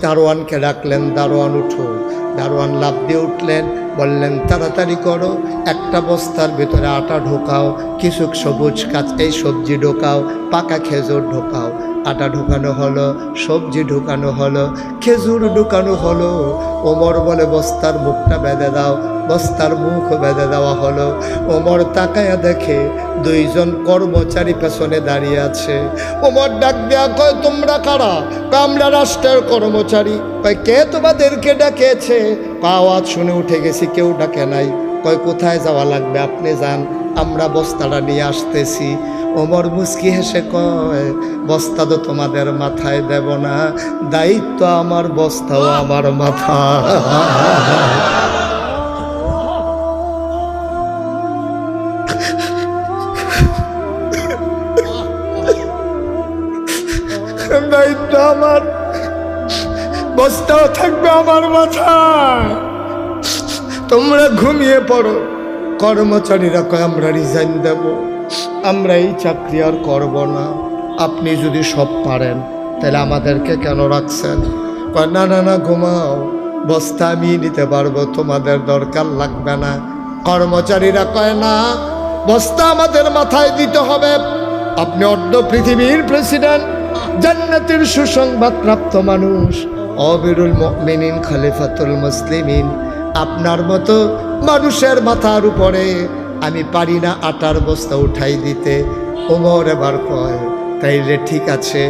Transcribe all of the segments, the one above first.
দারোয়ানকে ডাকলেন, দারোয়ান উঠো। দারোয়ান লাফ দিয়ে উঠলেন, বললেন তাড়াতাড়ি করো, একটা বস্তার ভিতরে আটা ঢোকাও, কিছু সবুজ এই সবজি ঢোকাও, পাকা খেজুর ঢোকাও। আটা ঢুকানো হলো, সবজি ঢুকানো হলো, খেজুর ঢুকানো হলো। ওমর বলে বস্তার মুখটা বেঁধে দাও। বস্তার মুখ বেঁধে দেওয়া হলো। ওমর তাকায়া দেখে দুইজন কর্মচারী পেছনে দাঁড়িয়ে আছে। ওমর ডাক দেয়া কয়, তোমরা কারা? আমরা রাষ্ট্রের কর্মচারী। কয়, কে তোমাদেরকে ডাকেছে? আওয়াজ শুনে উঠে গেছি, কেউ ডাকে নাই। কয়, কোথায় যাওয়া লাগবে? আপনি যান, আমরা বস্তাটা নিয়ে আসতেছি। ওমর মুচকি হেসে কয়, বস্তা তো তোমাদের মাথায় দেব না, দায়িত্ব আমার, বস্তাও আমার মাথা। দায়িত্ব আমার, বস্তাও থাকবে আমার মাথায়। তোমরা ঘুমিয়ে পড়ো। কর্মচারীরা কয়, আমরা রিজাইন দেব, আমরা এই চাকরি আর করব না। আপনি যদি সব পারেন তাহলে আমাদেরকে কেন রাখছেন? কয়, না না না, ঘুমাও, বস্তা আমি নিতে পারবো, তোমাদের দরকার লাগবে না। কর্মচারীরা কয়, না, বস্তা আমাদের মাথায় দিতে হবে। আপনি অর্ধ পৃথিবীর প্রেসিডেন্ট, জান্নাতের সুসংবাদ প্রাপ্ত মানুষ, আমিরুল মুমিনিন, খলিফাতুল মুসলিমিন। আপনার মতো মানুষের মাথার উপরে আমি পারি না আটার বস্তা উঠাই দিতে। ওমর এবার কয়, তাইলে ঠিক আছে,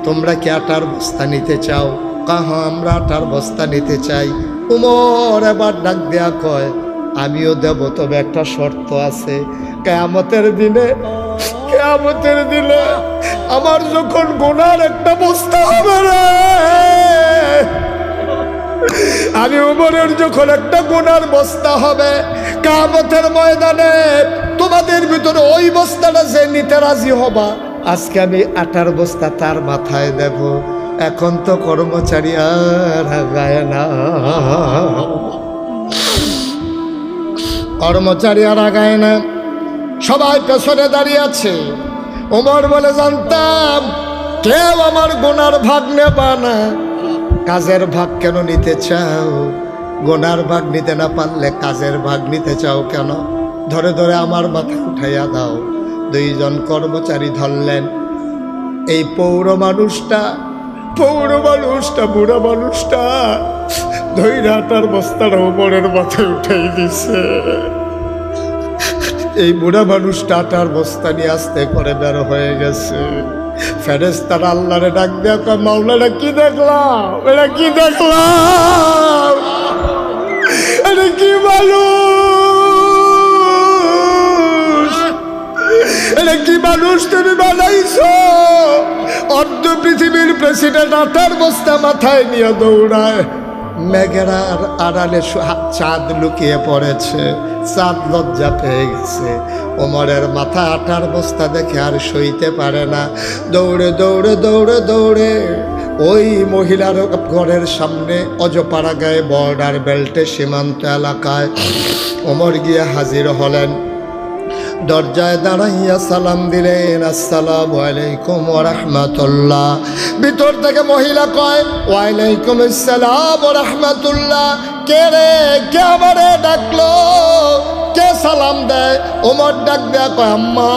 তোমরা কি আটার বস্তা নিতে চাও? কাহা, আমরা আটার বস্তা নিতে চাই। ওমর এবার ডাক দেয়া কয়, আমিও দেব, তবে একটা শর্ত আছে। কিয়ামতের দিনে আমার যখন গুনার একটা বস্তা হবে রে, আমি ওমরের যখন একটা গুনার বস্তা হবে, কিয়ামতের ময়দানে তোমাদের ভিতরে ওই বস্তাটা যে নিতে রাজি হবা, আজকে আমি আটার বস্তা তার মাথায় দেব। এখন তো কর্মচারী আর আগায় না, কর্মচারী আর আগায় না, সবাই পেছনে দাঁড়িয়ে আছে। ওমর বলে, জানতাম কেউ আমার গুনার ভাগ নেবা না। কাজের ভাগ কেন নিতে চাও? গুনার ভাগ নিতে না পারলে কাজের ভাগ নিতে চাও কেন? ধরে ধরে আমার মাথা উঠাইয়া দাও। দুইজন কর্মচারী ধরলেন। এই পৌর মানুষটা, বুড়া মানুষটা ধৈর্য আটার বস্তাটা ওমরের মাথায় উঠাই দিছে। এই বুড়া মানুষটা আটার বস্তা নিয়ে আস্তে করে বের হয়ে গেছে। ফেরেশতারা আল্লাহরে ডাক দেয়া কয়, মাওলা, এটা কি দেখলাম? এটা কি দেখলাম? এটা কি মানুষ? এটা কি মানুষ তুমি বানাইছো? অর্ধ পৃথিবীর প্রেসিডেন্ট আটার বস্তা মাথায় নিয়ে দৌড়ায়। মেঘের আড়ালে চাঁদ লুকিয়ে পড়েছে, চাঁদ লজ্জা পেয়ে গেছে। ওমরের মাথা আটার বস্তা দেখে আর সইতে পারে না। দৌড়ে দৌড়ে দৌড়ে দৌড়ে ওই মহিলার ঘরের সামনে, অজপাড়া গায়ে বর্ডার বেল্টে সীমান্ত এলাকায় ওমর গিয়ে হাজির হলেন। দরজায় দাঁড়াইয়া সালাম দিলেন, আসসালামু আলাইকুম ওয়া রাহমাতুল্লাহ। ভিতর থেকে মহিলা কয়, ওয়ালাইকুম আসসালাম ওয়া রাহমাতুল্লাহ। কে রে? কে আমারে ডাকলো? কে সালাম দেয়? ওমর ডাক দেয়া কয়, আম্মা,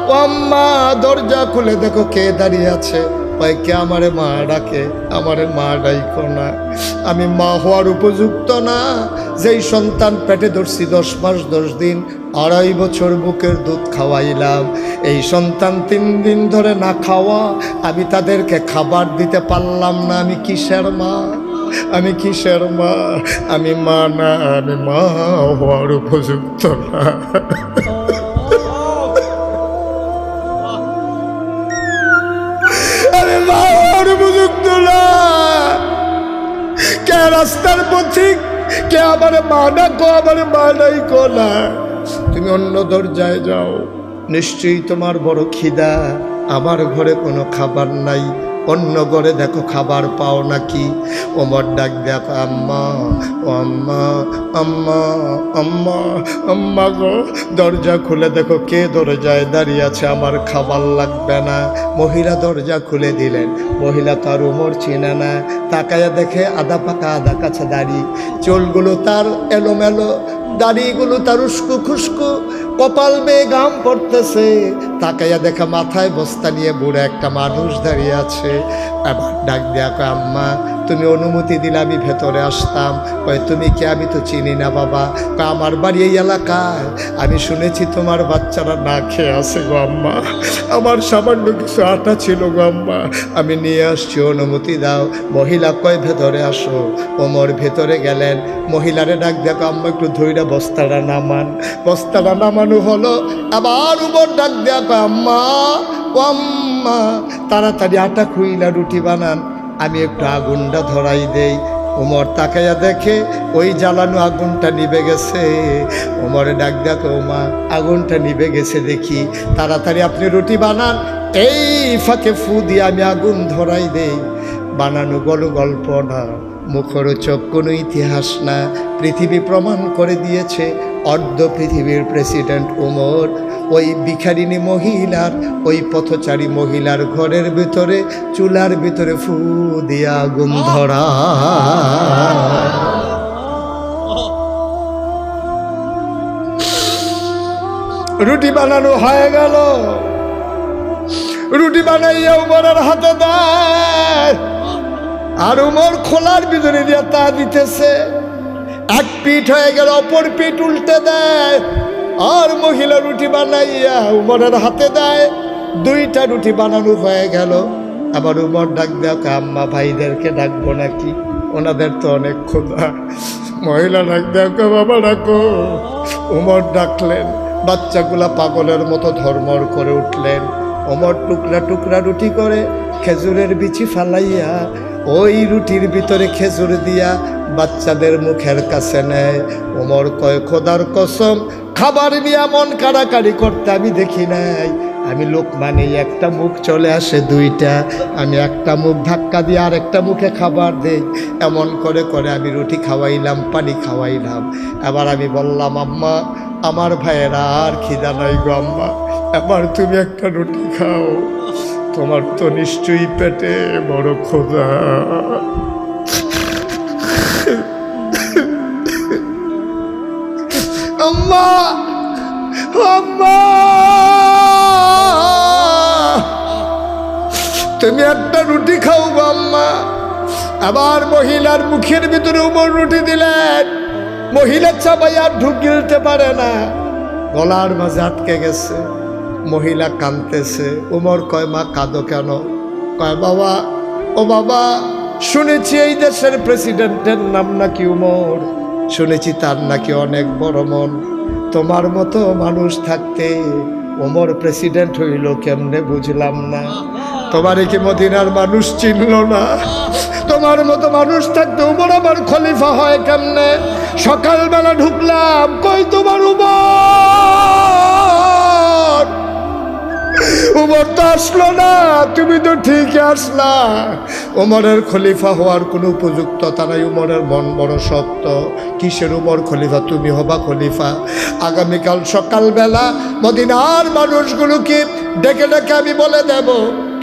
ও আম্মা, দরজা খুলে দেখো কে দাঁড়িয়ে আছে। কয়, কে? আমারে মা ডাকে। আমারে মা ডাইকো না, আমি মা হওয়ার উপযুক্ত না। যেই সন্তান পেটে ধরছি 10 মাস 10 দিন, 2.5 বছর বুকের দুধ খাওয়াইলাম, এই সন্তান 3 দিন ধরে না খাওয়া, আমি তাদেরকে খাবার দিতে পারলাম না। আমি কিসের মা? আমি কিসের মা? আমি মা না, আমি মা হওয়ার উপযুক্ত না। আমি মা হওয়ার উপযুক্ত না। কে রাস্তার পথিক, কে আমার মা ডাকো, আমার মা ডাইকো না। তুমি অন্য দরজায় যাও, নিশ্চয়ই তোমার বড় খিদা, আমার ঘরে কোনো খাবার নাই। অন্য ঘরে দেখো খাবার পাও নাকি। ওমর ডাক দেখো আম্মা, ও আম্মা, আম্মা, আম্মা, আম্মা গো, দরজা খুলে দেখো কে দরজায় দাঁড়িয়ে আছে, আমার খাবার লাগবে না। মহিলা দরজা খুলে দিলেন। মহিলা তার ওমর চিনে না, তাকায়া দেখে আধা পাকা আধা কাছে দাড়ি, চুলগুলো তার এলোমেলো, দাড়িগুলো তার উস্কু খুস্কু, কপাল বেয়ে ঘাম পড়তেছে। তাকাইয়া দেখা মাথায় বস্তা নিয়ে বুড়ো একটা মানুষ দাঁড়িয়ে আছে। আবার ডাক দিয়া কয় আম্মা, তুমি অনুমতি দিলে আমি ভেতরে আসতাম। কয় তুমি কে? আমি তো চিনি না বাবা। কয় আমার বাড়ি এই এলাকায়, আমি শুনেছি তোমার বাচ্চারা না খেয়ে আছে গো আম্মা, আমার সামান্য কিছু আটা ছিল গো আম্মা, আমি নিয়ে আসছি, অনুমতি দাও। মহিলা কয় ভেতরে আসো। ওমর ভেতরে গেলেন। মহিলারে ডাক দেখো আম্মা একটু ধৈর্য বস্তাটা নামান। বস্তাটা নামানো হলো। আবার ওমর ডাক দেখো আম্মা, ও আম্মা, তাড়াতাড়ি আটা খুইলা রুটি বানান, আমি একটু আগুনটা ধরাই দেই। ওমর তাকাইয়া দেখে ওই জ্বালানো আগুনটা নিভে গেছে। ওমরে ডাক দেখো মা, আগুনটা নিভে গেছে দেখি, তাড়াতাড়ি আপনি রুটি বানান, এই ফাঁকে ফু দিয়ে আমি আগুন ধরাই দেই। বানানো গল্প না, মুখরোচক কোনো ইতিহাস না, পৃথিবী প্রমাণ করে দিয়েছে। অর্ধ পৃথিবীর প্রেসিডেন্ট ওমর ওই ভিখারিনী মহিলার, ওই পথচারী মহিলার ঘরের ভিতরে চুলার ভিতরে ফু দিয়ে আগুন ধরা। রুটি বানানো হয়ে গেল। রুটি বানাইয়া উমরের হাতে দেয়, আর উমর খোলার ভিতরে দিয়ে তা দিতেছে। এক পিঠ হয়ে গেল, অপর পিঠ উল্টে দেয়, আর মহিলা রুটি বানাইয়া উমরের হাতে দেয়। দুইটা রুটি বানানো হয়ে গেল। আবার উমর ডাক দেখো আম্মা, ভাইদেরকে ডাকবো নাকি, ওনাদের তো অনেক ক্ষুধা। মহিলা ডাক দেখো বাবা ডাকো। উমর ডাকলেন। বাচ্চাগুলা পাগলের মতো ধর্মর করে উঠলেন। ওমর টুকরা টুকরা রুটি করে খেজুরের বিচি ফালাইয়া ওই রুটির ভিতরে খেজুর দিয়া বাচ্চাদের মুখের কাছে নেয়। ওমর কয় খোদার কসম, খাবার নিয়ে মন কাড়াকাড়ি করতে আমি দেখি নাই। আমি লোকমানে একটা মুখ চলে আসে দুইটা, আমি একটা মুখ ধাক্কা দিয়ে আর একটা মুখে খাবার দেই। এমন করে করে আমি রুটি খাওয়াইলাম, পানি খাওয়াইলাম। এবার আমি বললাম আম্মা, আমার ভাইয়েরা আর খিদা নাই গো আম্মা, এবার তুমি একটা রুটি খাও, তোমার তো নিশ্চয়ই পেটে বড় ক্ষুধা। আম্মা, আম্মা, তুমি একটা রুটি খাও গো আম্মা। আবার মহিলার মুখের ভিতরে উমর রুটি দিলেন। মহিলা চাপাই আর ঢুক গিলতে পারে না, গলার মাঝে আটকে গেছে। মহিলা কাঁদতেছে। উমর কয় মা কাঁদো কেন? কয় বাবা, ও বাবা, শুনেছি এই দেশের প্রেসিডেন্টের নাম নাকি উমর, শুনেছি তার নাকি অনেক বড় মন। তোমার মতো মানুষ থাকতে ওমর প্রেসিডেন্ট হইল কেমনে বুঝলাম না। তোমার কি মদিনার মানুষ চিনল না? তোমার মতো মানুষ থাকতে উমর আমার খলিফা হয় কেমনে? সকালবেলা ঢুকলাম, কই তোমার উমর? উমর তো আসলো না, তুমি তো ঠিকই আসলা। উমরের খলিফা হওয়ার কোনো উপযুক্ততা নাই। উমরের মন বড় শক্ত। কিসের উমর খলিফা? তুমি হবা খলিফা। আগামীকাল সকালবেলা মদিনার মানুষগুলোকে ডেকে ডেকে আমি বলে দেব,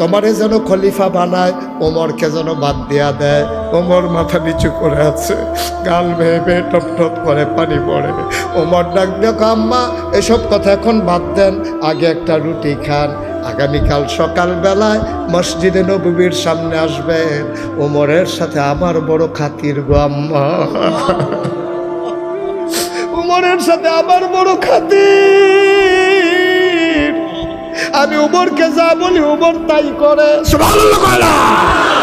তোমারে যেন খলিফা বানায়, ওমরকে যেন বাদ দিয়া দেয়। ওমর মাথা নিচু করে আছে, গাল বেয়ে বেয়ে টপ টপ করে পানি পড়ে। ওমর ডাক দেখো আম্মা, এসব কথা এখন বাদ দেন, আগে একটা রুটি খান। আগামীকাল সকালবেলায় মসজিদে নববীর সামনে আসবেন। ওমরের সাথে আমার বড় খাতির গো আম্মা, উমরের সাথে আমার বড় খাতির। আমি উমরকে যা বলি উমর তাই করে। সুবহানাল্লাহ।